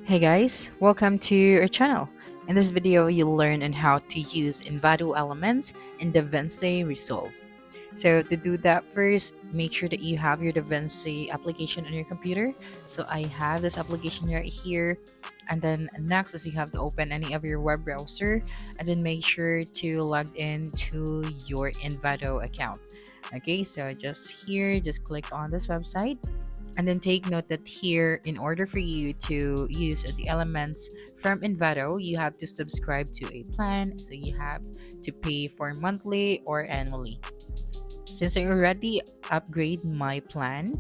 Hey guys, welcome to our channel. In this video, you'll learn on how to use Envato Elements in DaVinci Resolve. So to do that first, make sure that you have your DaVinci application on your computer. So I have this application right here. And then next is you have to open any of your web browser and then make sure to log in to your Envato account. Okay, so just here, just click on this website and then take note that here, in order for you to use the elements from Envato, you have to subscribe to a plan. So you have to pay for monthly or annually. Since I already upgrade my plan,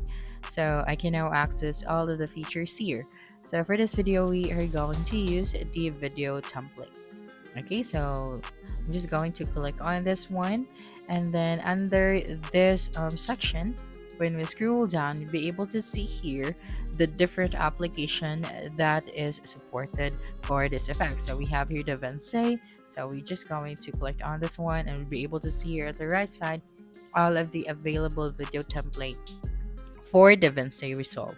so I can now access all of the features here. So for this video, we are going to use the video template. Okay, so I'm just going to click on this one, and then under this section, when we scroll down, you'll be able to see here the different application that is supported for this effect. So we have here DaVinci, so we're just going to click on this one, and we'll be able to see here at the right side all of the available video template for DaVinci Resolve.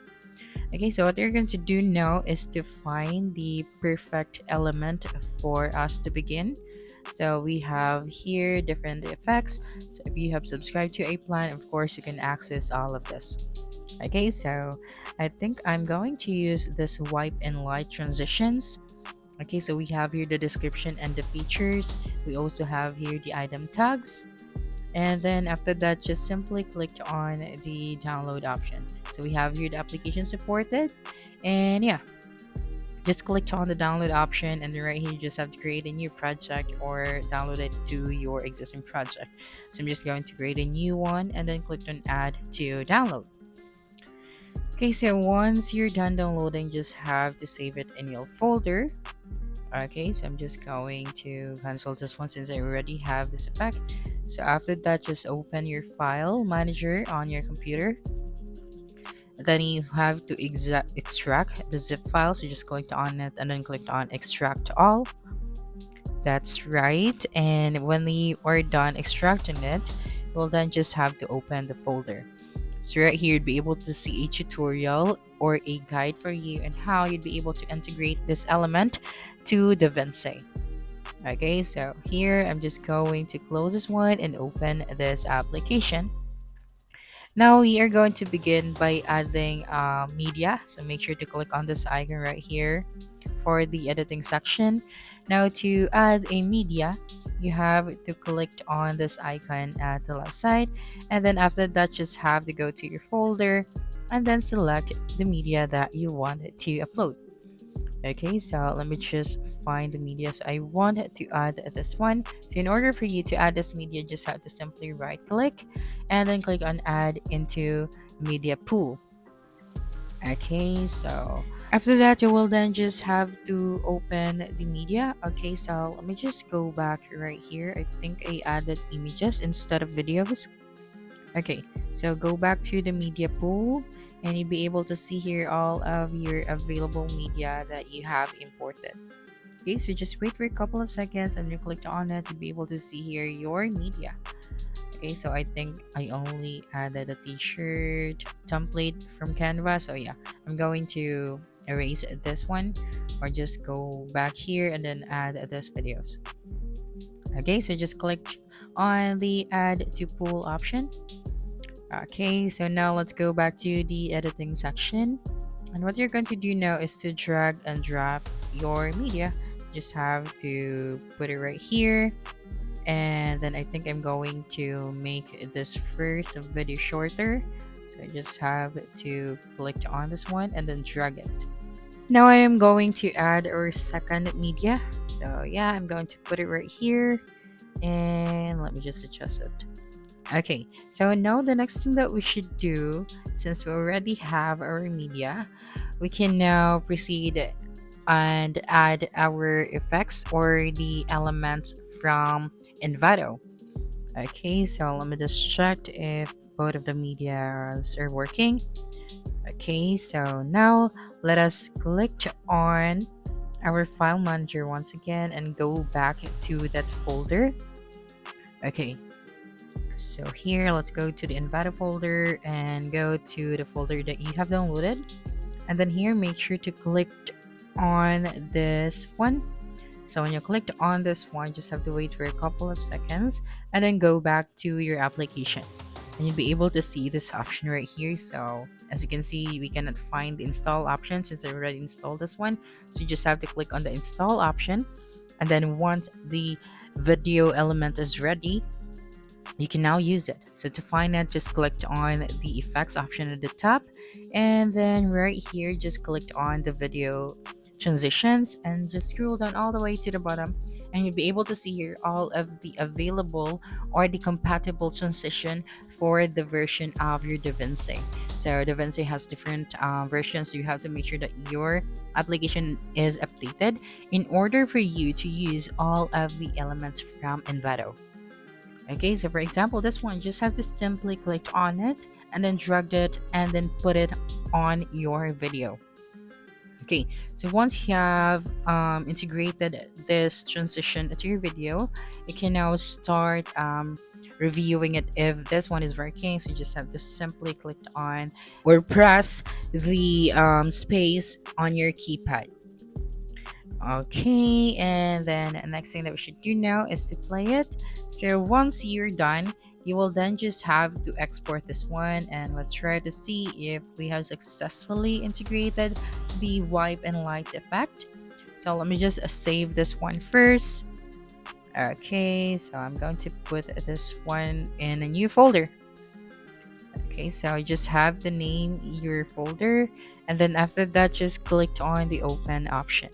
Okay, so what you're going to do now is to find the perfect element for us to begin. So we have here different effects. So if you have subscribed to a plan, of course, you can access all of this. Okay, so I think I'm going to use this wipe and light transitions. Okay, so we have here the description and the features. We also have here the item tags, and then after that, just simply click on the download option. So we have here the application supported, and yeah, just click on the download option, and then right here you just have to create a new project or download it to your existing project. So I'm just going to create a new one and then click on add to download. Okay, so once you're done downloading, just have to save it in your folder. Okay, so I'm just going to cancel this one since I already have this effect. So after that, just open your file manager on your computer. Then you have to extract the zip file. So just click on it and then click on extract all. That's right. And when you are done extracting it, you'll then just have to open the folder. So right here, you'd be able to see a tutorial or a guide for you and how you'd be able to integrate this element to DaVinci. Okay, so here I'm just going to close this one and open this application. Now we are going to begin by adding media. So make sure to click on this icon right here for the editing section. Now to add a media, you have to click on this icon at the left side, and then after that just have to go to your folder and then select the media that you want to upload. Okay, so let me just find the media. So I want to add this one. So in order for you to add this media, just have to simply right click and then click on add into media pool. Okay, so after that you will then just have to open the media. Okay, so let me just go back right here. I think I added images instead of videos. Okay, so go back to the media pool and you'll be able to see here all of your available media that you have imported. Okay, so just wait for a couple of seconds and you click on it to be able to see here your media. Okay, so I think I only added a t-shirt template from Canva. So yeah, I'm going to erase this one or just go back here and then add this videos. Okay, so just click on the add to pool option. Okay, so now let's go back to the editing section. And what you're going to do now is to drag and drop your media. Just have to put it right here. And then I think I'm going to make this first video shorter. So I just have to click on this one and then drag it. Now I am going to add our second media. So yeah, I'm going to put it right here. And let me just adjust it. Okay, so now the next thing that we should do, since we already have our media, we can now proceed and add our effects or the elements from Envato. Okay, so let me just check if both of the medias are working. Okay, so now let us click on our file manager once again and go back to that folder. Okay, so here let's go to the Envato folder and go to the folder that you have downloaded, and then here make sure to click on this one. So when you click on this one, just have to wait for a couple of seconds and then go back to your application. And you'll be able to see this option right here. So as you can see, we cannot find the install option since I already installed this one. So you just have to click on the install option. And then once the video element is ready, you can now use it. So to find it, just click on the effects option at the top, and then right here just click on the video transitions and just scroll down all the way to the bottom, and you'll be able to see here all of the available or the compatible transition for the version of your DaVinci. So DaVinci has different versions, so you have to make sure that your application is updated in order for you to use all of the elements from Envato. Okay, so for example, this one, you just have to simply click on it and then drag it and then put it on your video. Okay, so once you have integrated this transition to your video, you can now start reviewing it if this one is working. So you just have to simply click on or press the space on your keypad. Okay, and then the next thing that we should do now is to play it. So once you're done, you will then just have to export this one, and let's try to see if we have successfully integrated the wipe and light effect. So let me just save this one first. Okay, so I'm going to put this one in a new folder. Okay, so I just have to name your folder, and then after that just click on the open option.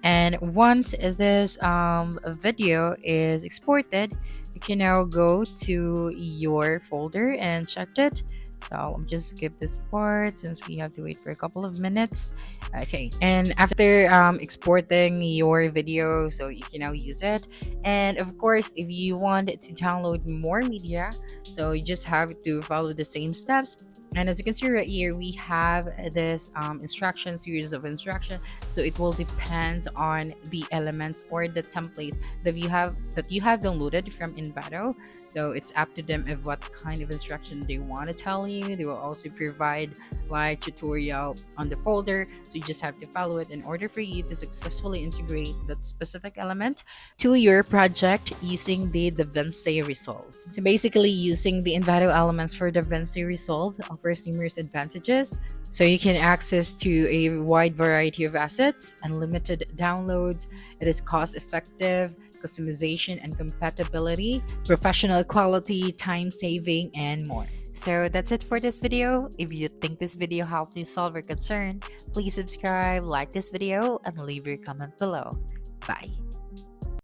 And once this video is exported, you can now go to your folder and check it. So I'll just skip this part since we have to wait for a couple of minutes. Okay, and after exporting your video, so you can now use it. And of course, if you want to download more media, so you just have to follow the same steps. And as you can see right here, we have this instruction series of instruction. So it will depend on the elements or the template that you have downloaded from Envato. So it's up to them of what kind of instruction they want to tell you. They will also provide like tutorial on the folder. So you just have to follow it in order for you to successfully integrate that specific element to your project using the DaVinci Resolve. So basically, using the Envato elements for DaVinci Resolve offers numerous advantages. So you can access to a wide variety of assets, unlimited downloads. It is cost effective, customization and compatibility, professional quality, time saving, and more. So that's it for this video. If you think this video helped you solve your concern, please subscribe, like this video, and leave your comment below. Bye.